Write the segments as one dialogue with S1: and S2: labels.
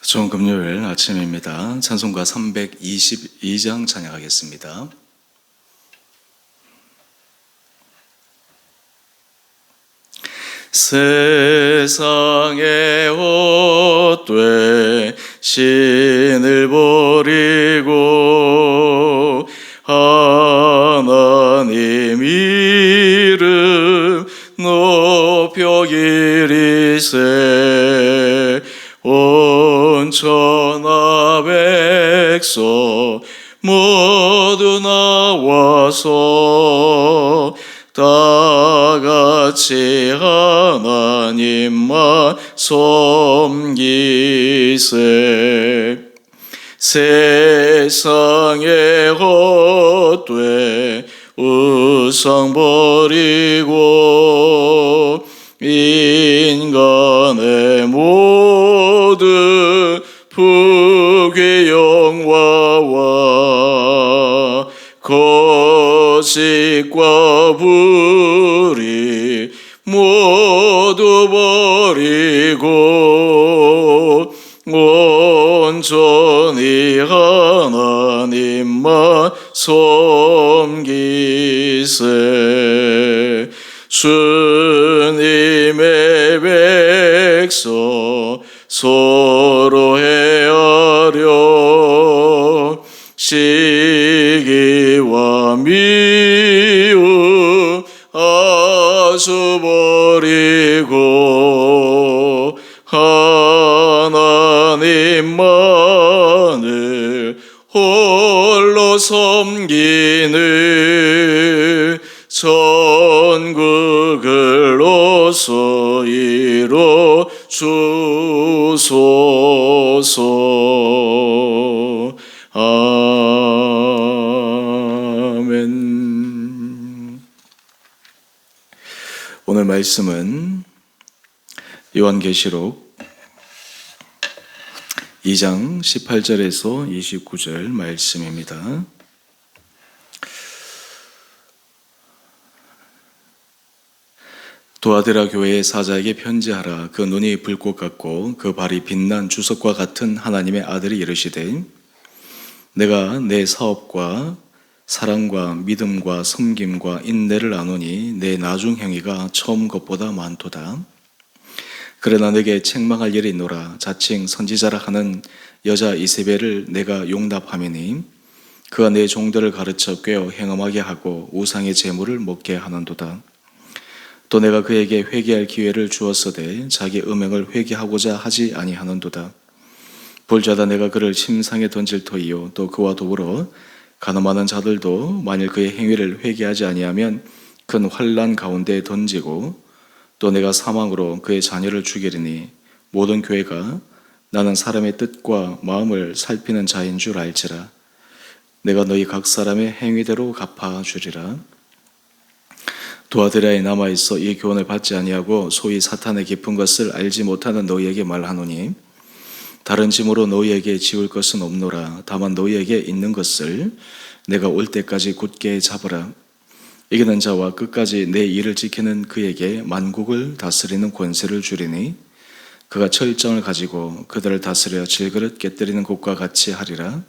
S1: 좋은 금요일 아침입니다. 찬송가 322장 찬양하겠습니다. 세상의 헛되 신을 버리고 하나님 이름 높여 기리세 온 천하 백성 모두 나와서 다같이 하나님만 섬기세 세상의 헛되 우상 버리고 인간의 모든 부귀 영화와 거짓과 불의 모두 버리고 온전히 하나님만 섬기세 주님의 백성 서로 헤아려 시기와 미움 아주 버리고 하나님만을 홀로 섬기는 천국을 어서 이뤄 주소서. 아멘. 오늘 말씀은 요한계시록 2장 18절에서 29절 말씀입니다. 두아디라 교회의 사자에게 편지하라. 그 눈이 불꽃 같고 그 발이 빛난 주석과 같은 하나님의 아들이 이르시되 내가 내 사업과 사랑과 믿음과 섬김과 인내를 아노니 내 나중 행위가 처음 것보다 많도다. 그러나 내게 책망할 일이 있노라. 자칭 선지자라 하는 여자 이세벨을 내가 용납하매니 그가 내 종들을 가르쳐 꿰어 행음하게 하고 우상의 제물을 먹게 하는도다. 또 내가 그에게 회개할 기회를 주었으되 자기 음행을 회개하고자 하지 아니하는도다. 볼자다 내가 그를 침상에 던질 터이요 또 그와 더불어 가늠하는 자들도 만일 그의 행위를 회개하지 아니하면 큰 환난 가운데 던지고 또 내가 사망으로 그의 자녀를 죽이리니 모든 교회가 나는 사람의 뜻과 마음을 살피는 자인 줄 알지라. 내가 너희 각 사람의 행위대로 갚아주리라. 두아디라에 남아있어 이 교훈을 받지 아니하고 소위 사탄의 깊은 것을 알지 못하는 너희에게 말하노니 다른 짐으로 너희에게 지울 것은 없노라. 다만 너희에게 있는 것을 내가 올 때까지 굳게 잡으라. 이기는 자와 끝까지 내 일을 지키는 그에게 만국을 다스리는 권세를 주리니 그가 철정을 가지고 그들을 다스려 질그릇 깨뜨리는 것과 같이 하리라.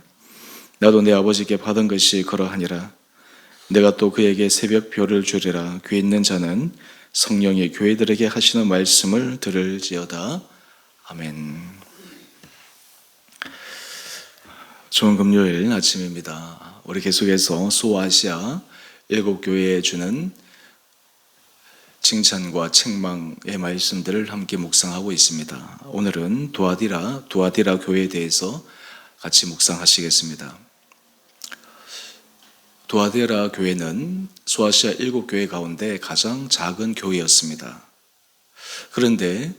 S1: 나도 내 아버지께 받은 것이 그러하니라. 내가 또 그에게 새벽표를 주리라. 귀 있는 자는 성령이 교회들에게 하시는 말씀을 들을지어다. 아멘. 좋은 금요일 아침입니다. 우리 계속해서 소아시아 7교회에 주는 칭찬과 책망의 말씀들을 함께 묵상하고 있습니다. 오늘은 두아디라 교회에 대해서 같이 묵상하시겠습니다. 두아디라 교회는 소아시아 7교회 가운데 가장 작은 교회였습니다. 그런데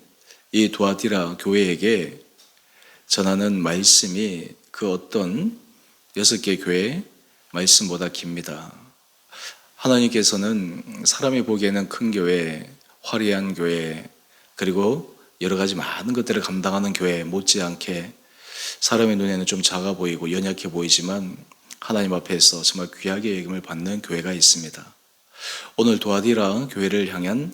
S1: 이 두아디라 교회에게 전하는 말씀이 그 어떤 6개 교회 말씀보다 깁니다. 하나님께서는 사람이 보기에는 큰 교회, 화려한 교회, 그리고 여러 가지 많은 것들을 감당하는 교회 못지않게 사람의 눈에는 좀 작아 보이고 연약해 보이지만 하나님 앞에서 정말 귀하게 여김을 받는 교회가 있습니다. 오늘 두아디라 교회를 향한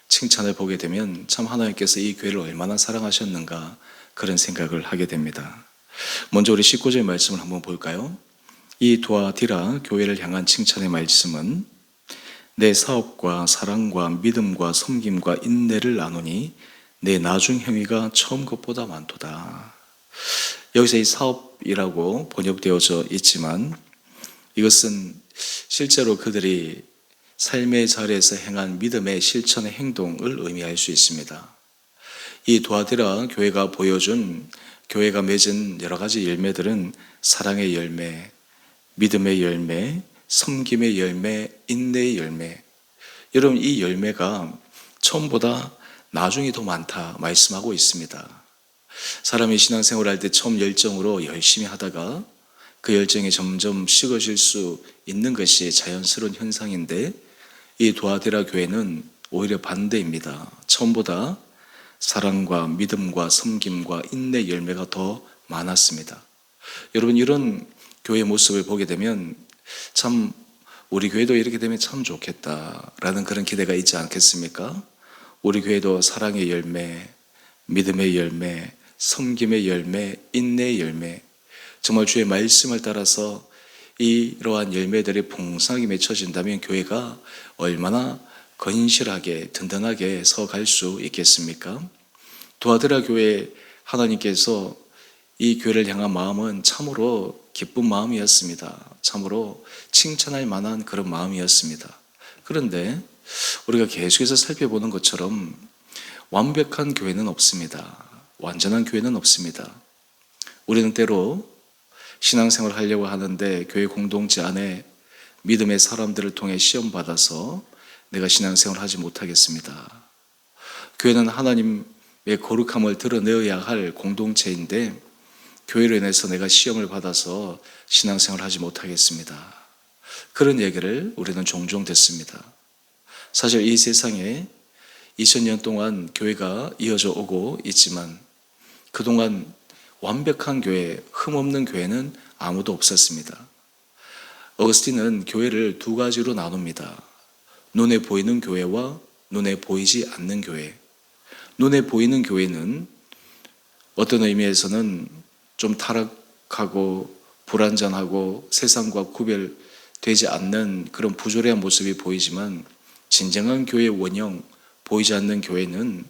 S1: 칭찬을 보게 되면 참 하나님께서 이 교회를 얼마나 사랑하셨는가, 그런 생각을 하게 됩니다. 먼저 우리 19절 말씀을 한번 볼까요? 이 두아디라 교회를 향한 칭찬의 말씀은 내 사업과 사랑과 믿음과 섬김과 인내를 나누니 내 나중 행위가 처음 것보다 많도다. 여기서 이 사업이라고 번역되어져 있지만 이것은 실제로 그들이 삶의 자리에서 행한 믿음의 실천의 행동을 의미할 수 있습니다. 이 두아디라 교회가 보여준 교회가 맺은 여러 가지 열매들은 사랑의 열매, 믿음의 열매, 섬김의 열매, 인내의 열매. 여러분, 이 열매가 처음보다 나중이 더 많다 말씀하고 있습니다. 사람이 신앙생활 할 때 처음 열정으로 열심히 하다가 그 열정이 점점 식어질 수 있는 것이 자연스러운 현상인데 이 두아디라 교회는 오히려 반대입니다. 처음보다 사랑과 믿음과 섬김과 인내 열매가 더 많았습니다. 여러분, 이런 교회 모습을 보게 되면 참 우리 교회도 이렇게 되면 참 좋겠다라는 그런 기대가 있지 않겠습니까? 우리 교회도 사랑의 열매, 믿음의 열매, 섬김의 열매, 인내의 열매, 정말 주의 말씀을 따라서 이러한 열매들이 풍성하게 맺혀진다면 교회가 얼마나 건실하게 든든하게 서갈 수 있겠습니까? 두아디라 교회 하나님께서 이 교회를 향한 마음은 참으로 기쁜 마음이었습니다. 참으로 칭찬할 만한 그런 마음이었습니다. 그런데 우리가 계속해서 살펴보는 것처럼 완벽한 교회는 없습니다. 완전한 교회는 없습니다. 우리는 때로 신앙생활을 하려고 하는데 교회 공동체 안에 믿음의 사람들을 통해 시험받아서 내가 신앙생활을 하지 못하겠습니다. 교회는 하나님의 거룩함을 드러내어야 할 공동체인데 교회로 인해서 내가 시험을 받아서 신앙생활을 하지 못하겠습니다. 그런 얘기를 우리는 종종 듣습니다. 사실 이 세상에 2000년 동안 교회가 이어져 오고 있지만 그동안 완벽한 교회, 흠없는 교회는 아무도 없었습니다. 어거스틴은 교회를 두 가지로 나눕니다. 눈에 보이는 교회와 눈에 보이지 않는 교회. 눈에 보이는 교회는 어떤 의미에서는 좀 타락하고 불완전하고 세상과 구별되지 않는 그런 부조리한 모습이 보이지만 진정한 교회의 원형, 보이지 않는 교회는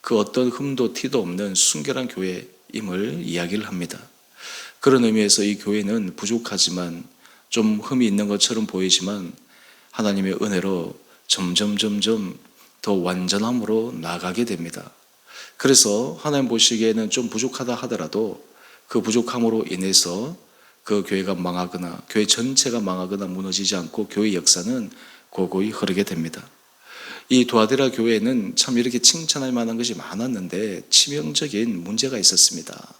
S1: 그 어떤 흠도 티도 없는 순결한 교회임을 이야기를 합니다. 그런 의미에서 이 교회는 부족하지만 좀 흠이 있는 것처럼 보이지만 하나님의 은혜로 점점 더 완전함으로 나가게 됩니다. 그래서 하나님 보시기에는 좀 부족하다 하더라도 그 부족함으로 인해서 그 교회가 망하거나 교회 전체가 망하거나 무너지지 않고 교회 역사는 고고히 흐르게 됩니다. 이 두아디라 교회에는 참 이렇게 칭찬할 만한 것이 많았는데 치명적인 문제가 있었습니다.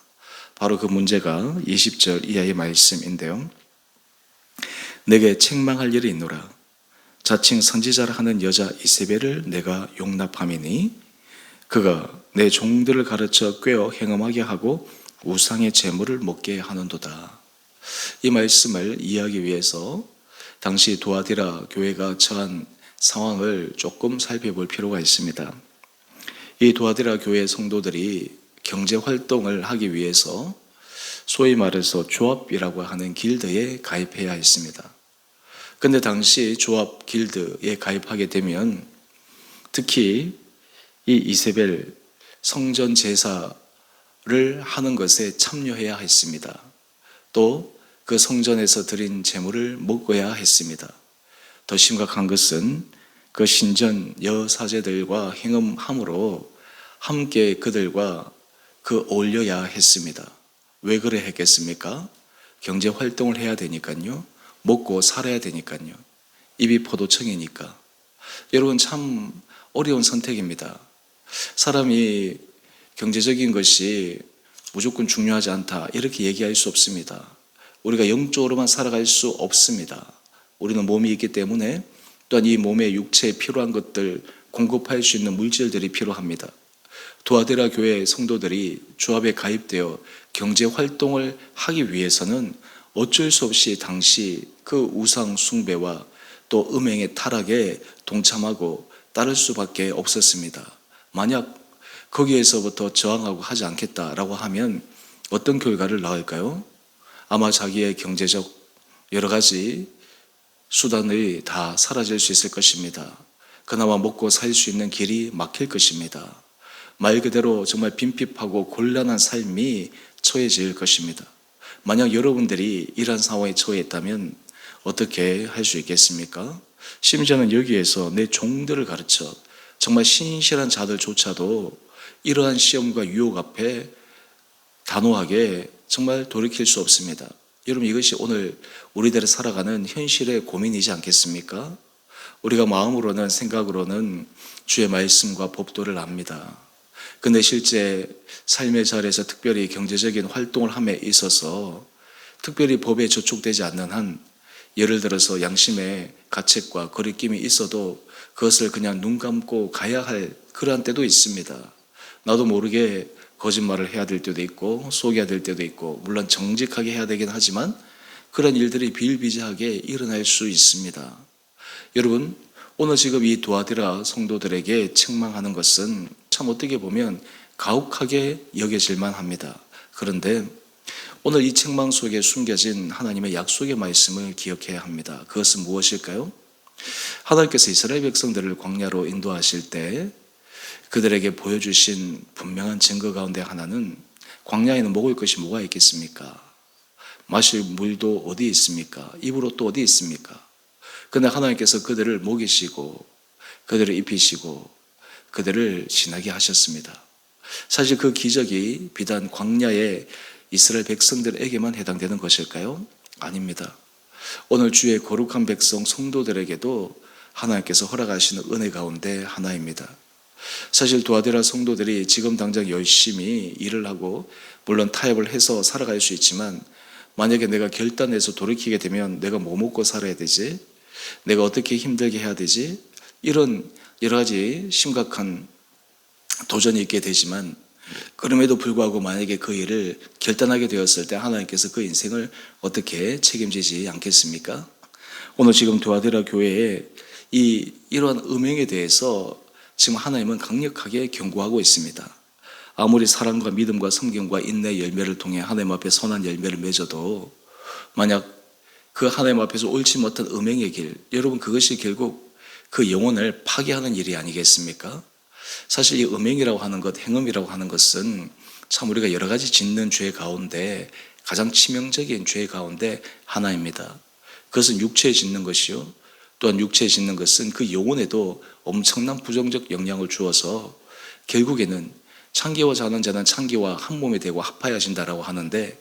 S1: 바로 그 문제가 20절 이하의 말씀인데요. 내게 책망할 일이 있노라. 자칭 선지자라 하는 여자 이세벨을 내가 용납함이니 그가 내 종들을 가르쳐 꾀어 행음하게 하고 우상의 제물을 먹게 하는도다. 이 말씀을 이해하기 위해서 당시 두아디라 교회가 처한 상황을 조금 살펴볼 필요가 있습니다. 이 두아디라 교회 성도들이 경제 활동을 하기 위해서 소위 말해서 조합이라고 하는 길드에 가입해야 했습니다. 근데 당시 조합 길드에 가입하게 되면 특히 이 이세벨 성전 제사를 하는 것에 참여해야 했습니다. 또 그 성전에서 드린 제물을 먹어야 했습니다. 더 심각한 것은 그 신전 여사제들과 행음함으로 함께 그들과 어울려야 했습니다. 왜 그래 했겠습니까? 경제 활동을 해야 되니까요. 먹고 살아야 되니까요. 입이 포도청이니까. 여러분 참 어려운 선택입니다. 사람이 경제적인 것이 무조건 중요하지 않다 이렇게 얘기할 수 없습니다. 우리가 영적으로만 살아갈 수 없습니다. 우리는 몸이 있기 때문에 또한 이 몸에 육체에 필요한 것들 공급할 수 있는 물질들이 필요합니다. 두아디라 교회 성도들이 조합에 가입되어 경제 활동을 하기 위해서는 어쩔 수 없이 당시 그 우상 숭배와 또 음행의 타락에 동참하고 따를 수밖에 없었습니다. 만약 거기에서부터 저항하고 하지 않겠다라고 하면 어떤 결과를 낳을까요? 아마 자기의 경제적 여러 가지 수단이 다 사라질 수 있을 것입니다. 그나마 먹고 살 수 있는 길이 막힐 것입니다. 말 그대로 정말 빈핍하고 곤란한 삶이 처해질 것입니다. 만약 여러분들이 이러한 상황에 처해 있다면 어떻게 할 수 있겠습니까? 심지어는 여기에서 내 종들을 가르쳐 정말 신실한 자들조차도 이러한 시험과 유혹 앞에 단호하게 정말 돌이킬 수 없습니다. 여러분, 이것이 오늘 우리들이 살아가는 현실의 고민이지 않겠습니까? 우리가 마음으로는 생각으로는 주의 말씀과 법도를 압니다. 근데 실제 삶의 자리에서 특별히 경제적인 활동을 함에 있어서 특별히 법에 저촉되지 않는 한 예를 들어서 양심의 가책과 거리낌이 있어도 그것을 그냥 눈 감고 가야 할 그러한 때도 있습니다. 나도 모르게 거짓말을 해야 될 때도 있고 속여야 될 때도 있고 물론 정직하게 해야 되긴 하지만 그런 일들이 비일비재하게 일어날 수 있습니다. 여러분, 오늘 지금 이 두아디라 성도들에게 책망하는 것은 참 어떻게 보면 가혹하게 여겨질만 합니다. 그런데 오늘 이 책망 속에 숨겨진 하나님의 약속의 말씀을 기억해야 합니다. 그것은 무엇일까요? 하나님께서 이스라엘 백성들을 광야로 인도하실 때 그들에게 보여주신 분명한 증거 가운데 하나는 광야에는 먹을 것이 뭐가 있겠습니까? 마실 물도 어디 있습니까? 입을 옷도 어디 있습니까? 그러나 하나님께서 그들을 먹이시고 그들을 입히시고 그들을 지나게 하셨습니다. 사실 그 기적이 비단 광야의 이스라엘 백성들에게만 해당되는 것일까요? 아닙니다. 오늘 주의 거룩한 백성 성도들에게도 하나님께서 허락하시는 은혜 가운데 하나입니다. 사실 두아디라 성도들이 지금 당장 열심히 일을 하고 물론 타협을 해서 살아갈 수 있지만 만약에 내가 결단해서 돌이키게 되면 내가 뭐 먹고 살아야 되지? 내가 어떻게 힘들게 해야 되지? 이런 여러 가지 심각한 도전이 있게 되지만 그럼에도 불구하고 만약에 그 일을 결단하게 되었을 때 하나님께서 그 인생을 어떻게 책임지지 않겠습니까? 오늘 지금 두아디라 교회에 이러한 음행에 대해서 지금 하나님은 강력하게 경고하고 있습니다. 아무리 사랑과 믿음과 성경과 인내 열매를 통해 하나님 앞에 선한 열매를 맺어도 만약 그 하나님 앞에서 옳지 못한 음행의 길, 여러분 그것이 결국 그 영혼을 파괴하는 일이 아니겠습니까? 사실 이 음행이라고 하는 것, 행음이라고 하는 것은 참 우리가 여러 가지 짓는 죄 가운데 가장 치명적인 죄 가운데 하나입니다. 그것은 육체에 짓는 것이요. 또한 육체에 짓는 것은 그 영혼에도 엄청난 부정적 영향을 주어서 결국에는 창기와 자는 자는 창기와 한 몸이 되고 합하여진다라고 하는데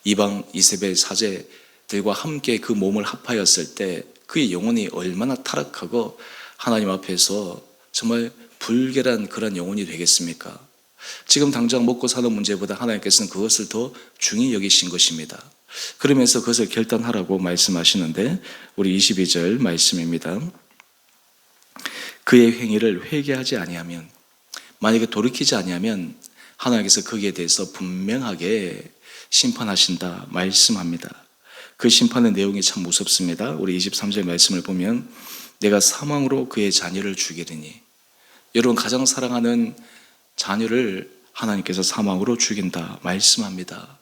S1: 이방 이세벨 사제들과 함께 그 몸을 합하였을 때 그의 영혼이 얼마나 타락하고 하나님 앞에서 정말 불결한 그런 영혼이 되겠습니까? 지금 당장 먹고 사는 문제보다 하나님께서는 그것을 더 중히 여기신 것입니다. 그러면서 그것을 결단하라고 말씀하시는데 우리 22절 말씀입니다. 그의 행위를 회개하지 아니하면 만약에 돌이키지 아니하면 하나님께서 거기에 대해서 분명하게 심판하신다 말씀합니다. 그 심판의 내용이 참 무섭습니다. 우리 23절 말씀을 보면 내가 사망으로 그의 자녀를 죽이리니 여러분 가장 사랑하는 자녀를 하나님께서 사망으로 죽인다 말씀합니다.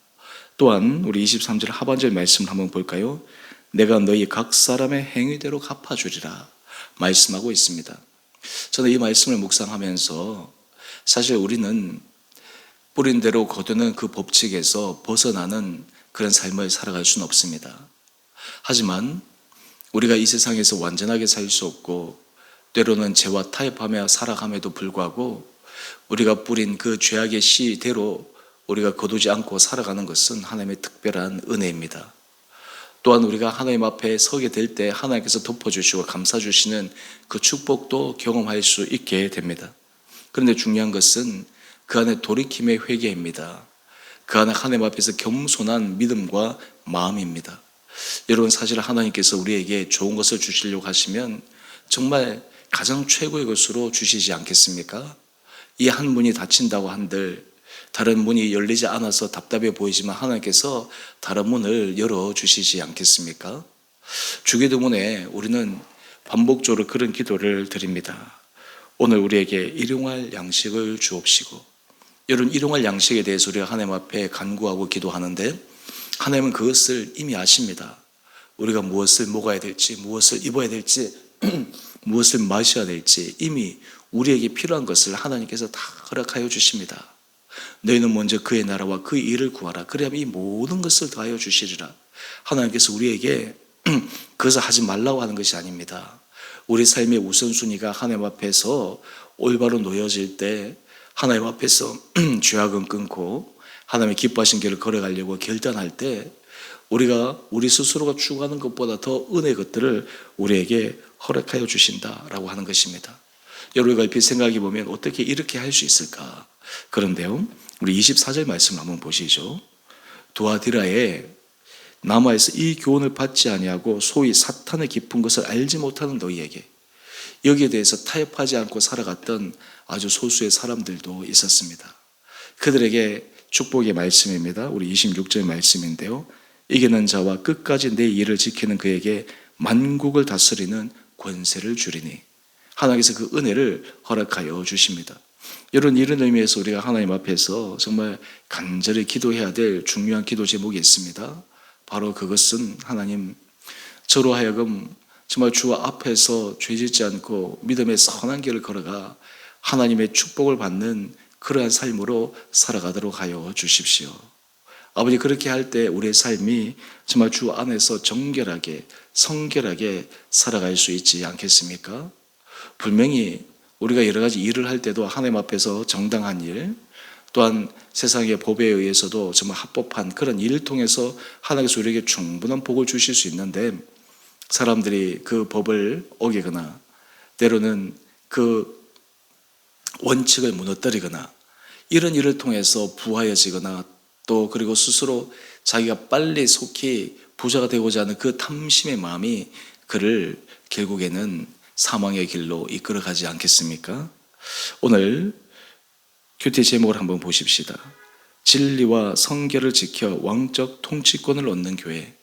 S1: 또한 우리 23절 하반절 말씀을 한번 볼까요? 내가 너희 각 사람의 행위대로 갚아주리라 말씀하고 있습니다. 저는 이 말씀을 묵상하면서 사실 우리는 뿌린 대로 거두는 그 법칙에서 벗어나는 그런 삶을 살아갈 수는 없습니다. 하지만 우리가 이 세상에서 완전하게 살 수 없고 때로는 죄와 타협하며 살아감에도 불구하고 우리가 뿌린 그 죄악의 씨대로 우리가 거두지 않고 살아가는 것은 하나님의 특별한 은혜입니다. 또한 우리가 하나님 앞에 서게 될 때 하나님께서 덮어주시고 감싸주시는 그 축복도 경험할 수 있게 됩니다. 그런데 중요한 것은 그 안에 돌이킴의 회개입니다. 그 안에 하나님 앞에서 겸손한 믿음과 마음입니다. 여러분 사실 하나님께서 우리에게 좋은 것을 주시려고 하시면 정말 가장 최고의 것으로 주시지 않겠습니까? 이 한 문이 닫힌다고 한들 다른 문이 열리지 않아서 답답해 보이지만 하나님께서 다른 문을 열어주시지 않겠습니까? 주기도문에 우리는 반복적으로 그런 기도를 드립니다. 오늘 우리에게 일용할 양식을 주옵시고 이런 일용할 양식에 대해서 우리가 하나님 앞에 간구하고 기도하는데 하나님은 그것을 이미 아십니다. 우리가 무엇을 먹어야 될지, 무엇을 입어야 될지, 무엇을 마셔야 될지 이미 우리에게 필요한 것을 하나님께서 다 허락하여 주십니다. 너희는 먼저 그의 나라와 그 일을 구하라. 그래야만 이 모든 것을 더하여 주시리라. 하나님께서 우리에게 그것을 하지 말라고 하는 것이 아닙니다. 우리 삶의 우선순위가 하나님 앞에서 올바로 놓여질 때 하나님 앞에서 죄악은 끊고 하나님의 기뻐하신 길을 걸어가려고 결단할 때 우리가 우리 스스로가 추구하는 것보다 더 은혜의 것들을 우리에게 허락하여 주신다라고 하는 것입니다. 여러분 깊이 생각해 보면 어떻게 이렇게 할 수 있을까? 그런데요, 우리 24절 말씀을 한번 보시죠. 두아디라에 남아에서 이 교훈을 받지 아니하고 소위 사탄의 깊은 것을 알지 못하는 너희에게, 여기에 대해서 타협하지 않고 살아갔던 아주 소수의 사람들도 있었습니다. 그들에게 축복의 말씀입니다. 우리 26절 말씀인데요, 이기는 자와 끝까지 내 일을 지키는 그에게 만국을 다스리는 권세를 주리니, 하나님께서 그 은혜를 허락하여 주십니다. 이런 의미에서 우리가 하나님 앞에서 정말 간절히 기도해야 될 중요한 기도 제목이 있습니다. 바로 그것은 하나님, 저로 하여금 정말 주 앞에서 죄짓지 않고 믿음의 선한 길을 걸어가 하나님의 축복을 받는 그러한 삶으로 살아가도록 하여 주십시오. 아버지, 그렇게 할 때 우리의 삶이 정말 주 안에서 정결하게 성결하게 살아갈 수 있지 않겠습니까? 분명히 우리가 여러 가지 일을 할 때도 하나님 앞에서 정당한 일, 또한 세상의 법에 의해서도 정말 합법한 그런 일을 통해서 하나님께서 우리에게 충분한 복을 주실 수 있는데, 사람들이 그 법을 어기거나 때로는 그 원칙을 무너뜨리거나 이런 일을 통해서 부하여지거나 또 그리고 스스로 자기가 빨리 속히 부자가 되고자 하는 그 탐심의 마음이 그를 결국에는 사망의 길로 이끌어가지 않겠습니까? 오늘 큐티 제목을 한번 보십시다. 진리와 성결을 지켜 왕적 통치권을 얻는 교회.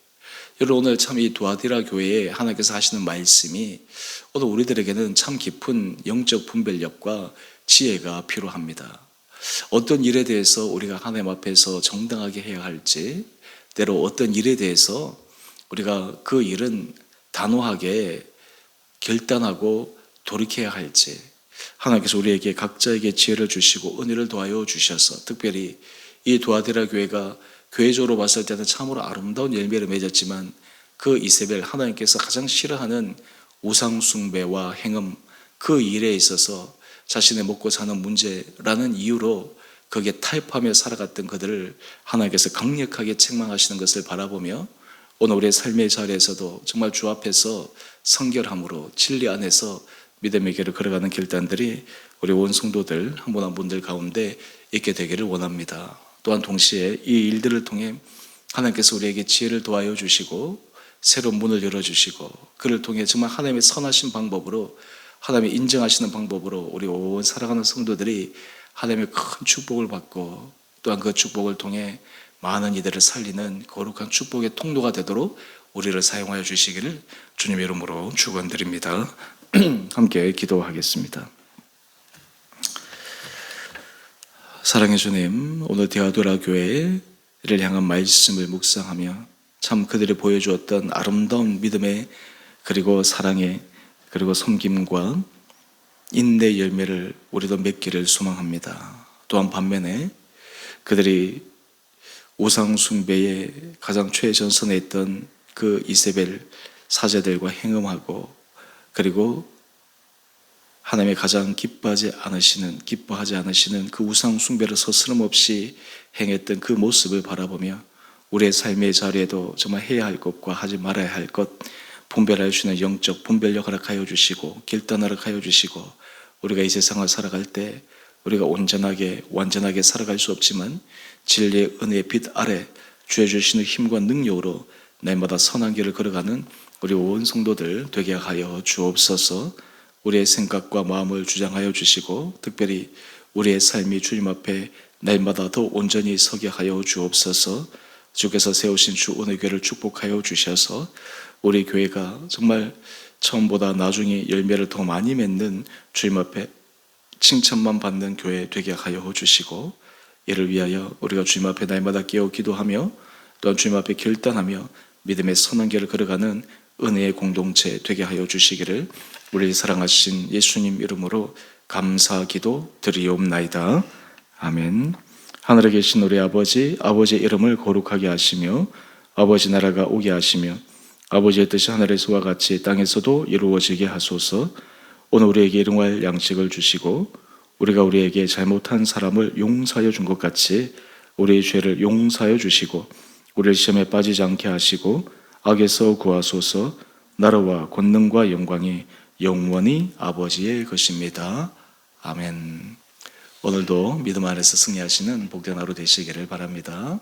S1: 여러분, 오늘 참 이 두아디라 교회에 하나님께서 하시는 말씀이 오늘 우리들에게는 참 깊은 영적 분별력과 지혜가 필요합니다. 어떤 일에 대해서 우리가 하나님 앞에서 정당하게 해야 할지, 때로 어떤 일에 대해서 우리가 그 일은 단호하게 결단하고 돌이켜야 할지, 하나님께서 우리에게 각자에게 지혜를 주시고 은혜를 더하여 주셔서 특별히 이 두아디라 교회가 교회적으로 봤을 때는 참으로 아름다운 열매를 맺었지만 그 이세벨, 하나님께서 가장 싫어하는 우상 숭배와 행음, 그 일에 있어서 자신의 먹고 사는 문제라는 이유로 거기에 타협하며 살아갔던 그들을 하나님께서 강력하게 책망하시는 것을 바라보며 오늘 우리의 삶의 자리에서도 정말 주 앞에서 성결함으로 진리 안에서 믿음의 길을 걸어가는 결단들이 우리 온 성도들 한 분 한 분들 가운데 있게 되기를 원합니다. 또한 동시에 이 일들을 통해 하나님께서 우리에게 지혜를 도와여 주시고 새로운 문을 열어주시고 그를 통해 정말 하나님의 선하신 방법으로, 하나님의 인정하시는 방법으로 우리 온 살아가는 성도들이 하나님의 큰 축복을 받고 또한 그 축복을 통해 많은 이들을 살리는 거룩한 축복의 통로가 되도록 우리를 사용하여 주시기를 주님의 이름으로 축원드립니다. 함께 기도하겠습니다. 사랑의 주님, 오늘 디아도라 교회를 향한 말씀을 묵상하며 참 그들이 보여주었던 아름다운 믿음의 그리고 사랑의 그리고 섬김과 인내 열매를 우리도 맺기를 소망합니다. 또한 반면에 그들이 우상 숭배의 가장 최전선에 있던 그 이세벨 사제들과 행음하고 그리고 하나님의 가장 기뻐하지 않으시는 그 우상 숭배를 서스럼없이 행했던 그 모습을 바라보며 우리의 삶의 자리에도 정말 해야 할 것과 하지 말아야 할 것 분별하여 주시는 영적 분별력 허락하여 주시고 결단 허락하여 주시고, 우리가 이 세상을 살아갈 때 우리가 온전하게 완전하게 살아갈 수 없지만 진리의 은혜의 빛 아래 주여 주시는 힘과 능력으로 날마다 선한 길을 걸어가는 우리 온 성도들 되게 하여 주옵소서. 우리의 생각과 마음을 주장하여 주시고 특별히 우리의 삶이 주님 앞에 날마다 더 온전히 서게 하여 주옵소서. 주께서 세우신 주 은혜교회를 축복하여 주셔서 우리 교회가 정말 처음보다 나중에 열매를 더 많이 맺는 주님 앞에 칭찬만 받는 교회 되게 하여 주시고, 이를 위하여 우리가 주님 앞에 날마다 깨어 기도하며 또한 주님 앞에 결단하며 믿음의 선한 길을 걸어가는 은혜의 공동체 되게 하여 주시기를 우리 사랑하신 예수님 이름으로 감사 기도 드리옵나이다. 아멘. 하늘에 계신 우리 아버지, 아버지의 이름을 거룩하게 하시며 아버지 나라가 오게 하시며 아버지의 뜻이 하늘에서와 같이 땅에서도 이루어지게 하소서. 오늘 우리에게 일용할 양식을 주시고 우리가 우리에게 잘못한 사람을 용서하여 준 것 같이 우리의 죄를 용서하여 주시고 우리를 시험에 빠지지 않게 하시고 악에서 구하소서. 나라와 권능과 영광이 영원히 아버지의 것입니다. 아멘. 오늘도 믿음 안에서 승리하시는 복된 하루 되시기를 바랍니다.